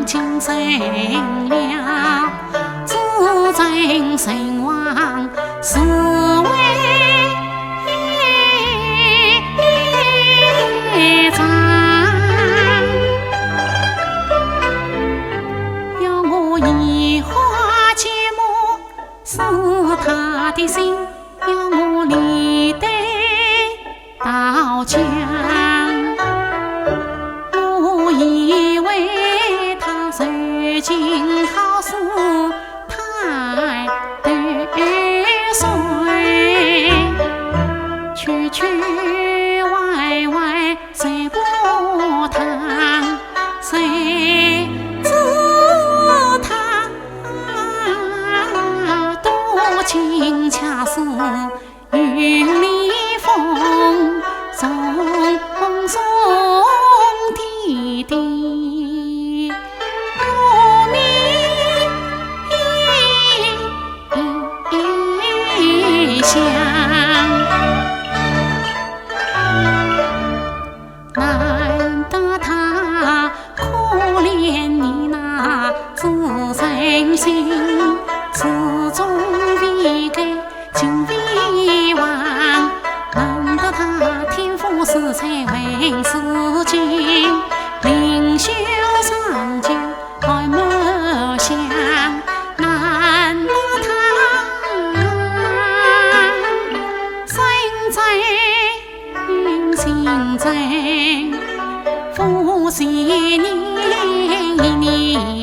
尽成了，至真神王是为长。要我移花接木是他的心，要我离队到江。我以为他如今好似太对水，曲曲歪歪谁不谈？谁知他多情恰似云里风，送送滴滴如迷香。难得他可怜你那自身心，始终为给情为王。难得他天赋诗才为诗经，灵秀上就爱墨香。难得他心在，夫妻年年